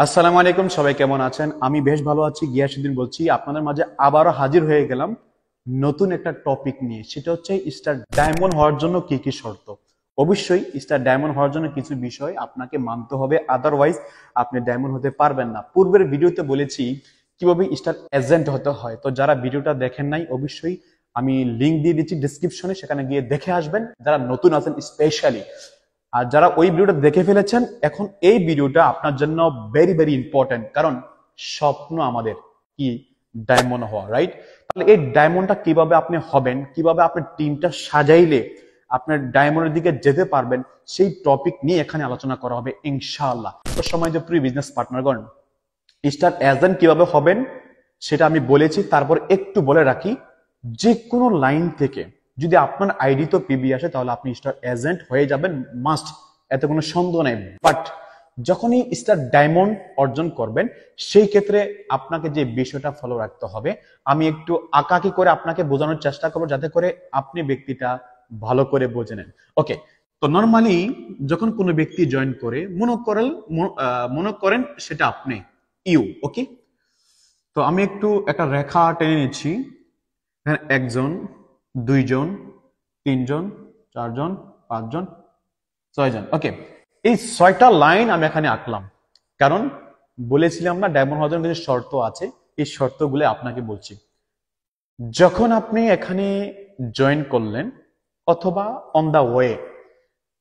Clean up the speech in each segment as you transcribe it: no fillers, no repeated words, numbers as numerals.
আসসালামু আলাইকুম, সবাই কেমন আছেন? আমি বেশ ভালো আছি। গিয়াসউদ্দিন বলছি, আপনাদের মাঝে আবারও হাজির হয়ে গেলাম নতুন একটা টপিক নিয়ে। সেটা হচ্ছে স্টার ডায়মন্ড হওয়ার জন্য কি কি শর্ত। অবশ্যই স্টার ডায়মন্ড হওয়ার জন্য কিছু বিষয় আপনাকে মানতে হবে, আদারওয়াইজ আপনি ডায়মন্ড হতে পারবেন না। পূর্বের ভিডিওতে বলেছি কিভাবে স্টার এজেন্ট হতে হয়। তো যারা ভিডিওটা দেখেন নাই, অবশ্যই আমি লিংক দিয়ে দিচ্ছি ডিসক্রিপশনে, সেখানে গিয়ে দেখে আসবেন যারা নতুন আছেন স্পেশালি। আর যারা ওই ভিডিওটা দেখে ফেলেছেন, এখন এই ভিডিওটা আপনার জন্য ভেরি ভেরি ইম্পর্টেন্ট। কারণ স্বপ্ন আমাদের কি ডায়মন্ড হওয়া, রাইট? তাহলে এই ডায়মন্ডটা কিভাবে আপনি হবেন, কিভাবে আপনার টিমটা সাজাইলে আপনার ডায়মন্ডের দিকে যেতে পারবেন, সেই টপিক নিয়ে এখানে আলোচনা করা হবে ইনশাআল্লাহ। তো সময় যে প্রিয় বিজনেস পার্টনারগণ, স্টার এজেন্ট কিভাবে হবেন সেটা আমি বলেছি। তারপর একটু বলে রাখি, যে কোনো লাইন থেকে যদি আপনার আইডি তো পিবি আসে, তাহলে আপনি স্টার এজেন্ট হয়ে যাবেন মাস্ট, এতে কোনো সন্দেহ নেই। বাট যখনই স্টার ডায়মন্ড অর্জন করবেন, সেই ক্ষেত্রে আপনাকে যে বিষয়টা ফলো রাখতে হবে, আমি একটু আঁকাকি করে আপনাকে বোঝানোর চেষ্টা করবো, যাতে করে আপনি ব্যক্তিটা ভালো করে বুঝে নেন। ওকে, তো নর্মালি যখন কোনো ব্যক্তি জয়েন করে, মনে করেন সেটা আপনি ওকে। তো আমি একটু একটা রেখা টেনে নিচ্ছি। এখানে একজন, দুইজন, তিনজন, চারজন, পাঁচজন, ছয়জন। ওকে, এই ছয়টা লাইন আমি এখানে আঁকলাম, কারণ বলেছিলাম না ডায়মন্ড হওয়ার জন্য কিছু শর্ত আছে। এই শর্তগুলো আপনাকে বলছি। যখন আপনি এখানে জয়েন করলেন, অথবা অন দা ওয়ে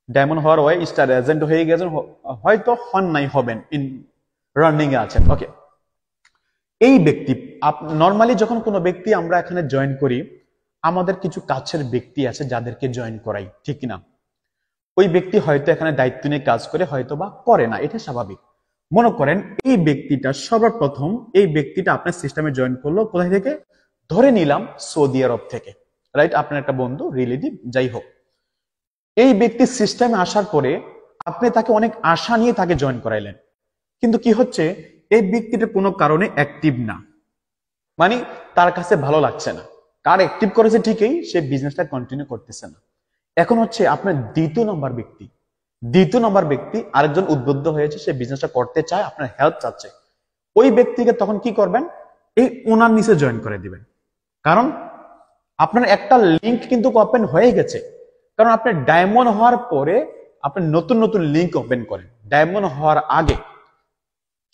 ডায়মন্ড হওয়ার ওয়ে, স্টার এজেন্ট হয়ে গেছেন, হয়তো হন নাই, হবেন, ইন রানিং এ আছেন। ওকে, এই ব্যক্তি নর্মালি যখন কোনো ব্যক্তি আমরা এখানে জয়েন করি, আমাদের কিছু কাছের ব্যক্তি আছে যাদেরকে জয়েন করাই, ঠিক না? ওই ব্যক্তি হয়তো এখানে দায়িত্ব নিয়ে কাজ করে, হয়তো বা করে না, এটা স্বাভাবিক। মনে করেন এই ব্যক্তিটা সর্বপ্রথম, এই ব্যক্তিটা আপনার সিস্টেমে জয়েন করলো কোথায় থেকে? ধরে নিলাম সৌদি আরব থেকে, রাইট? আপনার একটা বন্ধু, রিলেটিভ, যাই হোক। এই ব্যক্তি সিস্টেমে আসার পরে আপনি তাকে অনেক আশা নিয়ে তাকে জয়েন করাইলেন, কিন্তু কি হচ্ছে, এই ব্যক্তিটা কোনো কারণে অ্যাক্টিভ না, মানে তার কাছে ভালো লাগছে না। কার অ্যাক্টিভ করেছে ঠিকই, সে বিজনেসটা কন্টিনিউ করতেছে না। এখন হচ্ছে আপনার দ্বিতীয় নম্বর ব্যক্তি আরেকজন উদ্বুদ্ধ হয়েছে, সে বিজনেসটা করতে চায়, আপনার হেল্প চাচ্ছে। ওই ব্যক্তিকে তখন কি করবেন? এই ওনার নিচে জয়েন করে দিবেন। কারণ আপনার একটা লিংক কিন্তু ওপেন হয়ে গেছে। কারণ আপনি ডায়মন্ড হওয়ার পরে আপনি নতুন নতুন লিংক ওপেন করেন। ডায়মন্ড হওয়ার আগে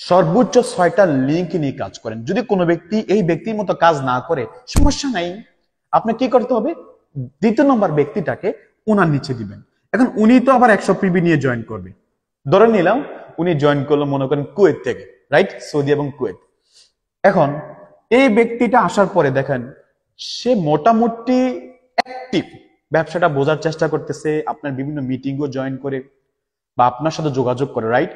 সর্বোচ্চ 6টা লিংক নিয়ে কাজ করেন। যদি কোনো ব্যক্তি এই ব্যক্তির মতো কাজ না করে, সমস্যা নাই, আপনি কি করতে হবে? দ্বিতীয় নম্বর ব্যক্তিটাকে উনার নিচে দিবেন। এখন উনি তো আবার 100 পিবি নিয়ে জয়েন করবে। ধরে নিলাম উনি জয়েন করলো মনে করেন কুয়েত থেকে, রাইট? সৌদি এবং কুয়েত। এখন এই ব্যক্তিটা আসার পরে দেখেন সে মোটামুটি অ্যাক্টিভ, ব্যবসাটা বোঝার চেষ্টা করতেছে, আপনার বিভিন্ন মিটিংও জয়েন করে বা আপনার সাথে যোগাযোগ করে, রাইট?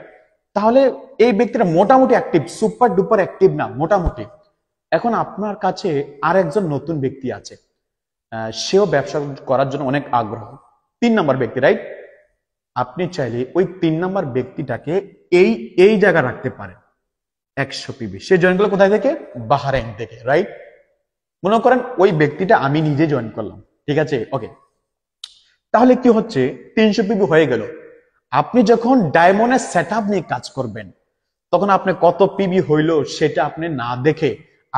তাহলে এই ব্যক্তিটা মোটামুটি অ্যাক্টিভ, সুপার ডুপার অ্যাক্টিভ না, মোটামুটি। এখন আপনার কাছে আর একজন নতুন ব্যক্তি আছে, সেও ব্যবসা করার জন্য অনেক আগ্রহ, 3 নম্বর ব্যক্তি, রাইট? আপনি চাইলে ওই 3 নম্বর ব্যক্তিটাকে এই এই জায়গা রাখতে পারেন, 100 পিবি। সে জয়েন করলো কোথায় থেকে? বাহরাইন থেকে, রাইট? মনে করেন ওই ব্যক্তিটা আমি নিজে জয়েন করলাম, ঠিক আছে? ওকে, তাহলে কি হচ্ছে, 300 পিবি হয়ে গেল। আপনি যখন ডায়মন্ডের সেটআপ নিয়ে কাজ করবেন, তখন আপনি কত পিবি হইলো সেটা আপনি না দেখে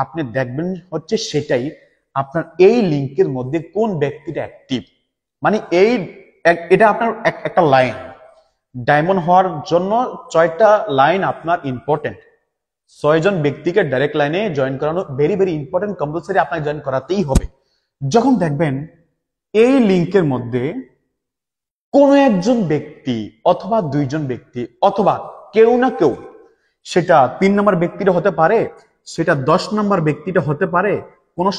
আপনি দেখবেন হচ্ছে সেটাই আপনার এই লিংকের মধ্যে কোন ব্যক্তিটা অ্যাক্টিভ। মানে এটা আপনার একটা লাইন। ডায়মন্ড হওয়ার জন্য 6টা লাইন আপনার ইম্পর্টেন্ট। 6জন ব্যক্তিকে ডাইরেক্ট লাইনে জয়েন করানো ভেরি ভেরি ইম্পর্টেন্ট, কম্পালসারি আপনাকে জয়েন করাতেই হবে। যখন দেখবেন এই লিংকের মধ্যে কোনো একজন ব্যক্তি অথবা 2জন ব্যক্তি অথবা কেউ না কেউ, সেটা 3 নম্বর ব্যক্তিটা হতে পারে, সেটা 10 নম্বর ব্যক্তিটা হতে পারে, কোনো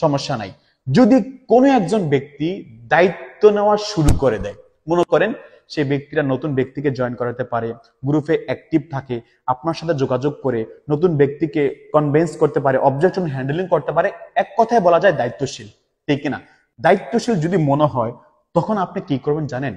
সমস্যা নাই। যদি কোনো একজন ব্যক্তি দায়িত্ব নেওয়া শুরু করে দেয়, মনে করেন সেই ব্যক্তিরা নতুন ব্যক্তিকে জয়েন করাতে পারে, গ্রুপে অ্যাক্টিভ থাকে, আপনার সাথে যোগাযোগ করে নতুন ব্যক্তিকে কনভিন্স করতে পারে, অবজেকশন হ্যান্ডেলিং করতে পারে, এক কথায় বলা যায় দায়িত্বশীল, ঠিক কিনা? দায়িত্বশীল যদি মনে হয়, তখন আপনি কি করবেন জানেন?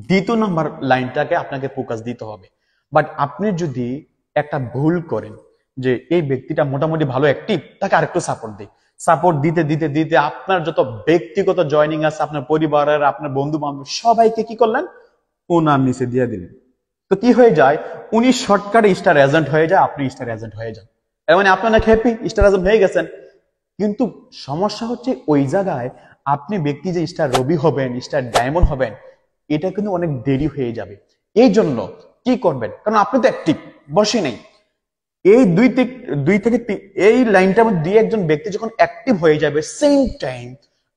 2 নম্বর লাইনটাকে আপনাকে ফোকাস দিতে হবে। বাট আপনি যদি একটা ভুল করেন যে এই ব্যক্তিটা মোটামুটি ভালো অ্যাক্টিভ, তাকে আরেকটু সাপোর্ট দিই, সাপোর্ট দিতে দিতে দিতে আপনার যত ব্যক্তিগত জয়নিং আছে, আপনার পরিবারের, আপনার বন্ধু বান্ধব সবাইকে কি করলেন? ওনার নিচে দিয়ে দিলেন। তো কি হয়ে যায়, উনি শর্টকাটে স্টার এজেন্ট হয়ে যায়, আপনি স্টার এজেন্ট হয়ে যান। এর মানে আপনি অনেক হ্যাপি, স্টার এজেন্ট হয়ে গেছেন। কিন্তু সমস্যা হচ্ছে ওই জায়গায় আপনি ব্যক্তি যে স্টার রবি হবেন, স্টার ডায়মন্ড হবেন, এটা কিন্তু অনেক দেরি হয়ে যাবে। এই জন্য কি করবেন, কারণ আপনি তো অ্যাক্টিভ বসে নেই, এই এই লাইনটার মধ্যে দিয়ে একজন ব্যক্তি যখন অ্যাক্টিভ হয়ে যাবে, সেম টাইম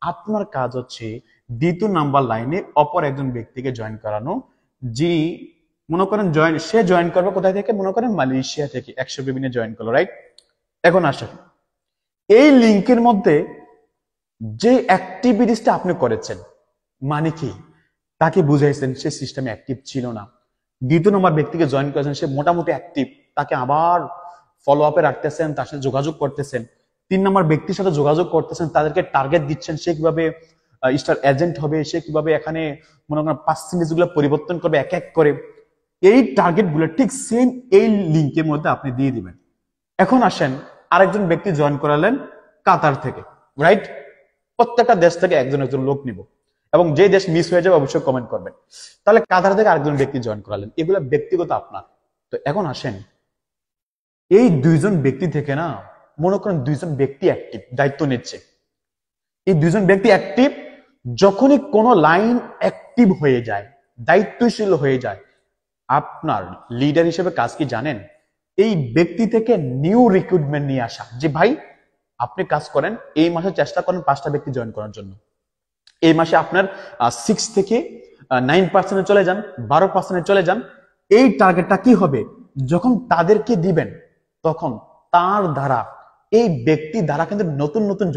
আপনার কাজ হচ্ছে দ্বিতীয় নাম্বার লাইনে অপর একজন ব্যক্তিকে জয়েন করানো, যিনি মনে করেন সে জয়েন করবে কোথায় থেকে, মনে করেন মালয়েশিয়া থেকে 100 বিভিন্ন জয়েন করলো, রাইট? এখন আসেন, এই লিঙ্কের মধ্যে যে অ্যাক্টিভিটিসটা আপনি করেছেন, মানে কি, তাকে বুঝাইছেন সে সিস্টেমে অ্যাক্টিভ ছিল না, দ্বিতীয় নম্বর ব্যক্তিকে জয়েন করেছেন সে মোটামুটি অ্যাক্টিভ, তাকে আবার ফলো আপে রাখতেছেন, তার সাথে যোগাযোগ করতেছেন, 3 নম্বর ব্যক্তির সাথে যোগাযোগ করতেছেন, তাদেরকে টার্গেট দিচ্ছেন, সে কিভাবে স্টার এজেন্ট হবে, সে কিভাবে এখানে মনে করেন পার্সেন্টেজ গুলো পরিবর্তন করবে এক এক করে। এই টার্গেট গুলো ঠিক সেম এই লিঙ্কের মধ্যে আপনি দিয়ে দিবেন। এখন আসেন, আরেকজন ব্যক্তি জয়েন করালেন কাতার থেকে, রাইট? প্রত্যেকটা দেশ থেকে একজন একজন লোক নিব, এবং যে দেশ মিস হয়ে যাবে অবশ্যই কমেন্ট করবেন। তাহলে কাতার থেকে আরেকজন ব্যক্তি জয়েন করালেন, এগুলো ব্যক্তিগত আপনার। তো এখন আসেন, এই দুইজন ব্যক্তি থেকে না, মনে করেন দুইজন ব্যক্তি অ্যাক্টিভ, দায়িত্ব নিচ্ছে, এই দুইজন ব্যক্তি অ্যাক্টিভ, যখনই কোনো লাইন অ্যাক্টিভ হয়ে যায়, দায়িত্বশীল হয়ে যায়, আপনার লিডার হিসেবে কাজ কি জানেন? এই ব্যক্তি থেকে নিউ রিক্রুটমেন্ট নিয়ে আসা, যে ভাই আপনি কাজ করেন, এই মাসে চেষ্টা করেন 5টা ব্যক্তি জয়েন করার জন্য, এই মাসে আপনার 6 থেকে 9% চলে যান, 12% চলে যান। এই টার্গেটটা কি হবে, যখন তাদেরকে দিবেন তখন তার দ্বারা, এই ব্যক্তি দ্বারা কিন্তু নতুন নতুন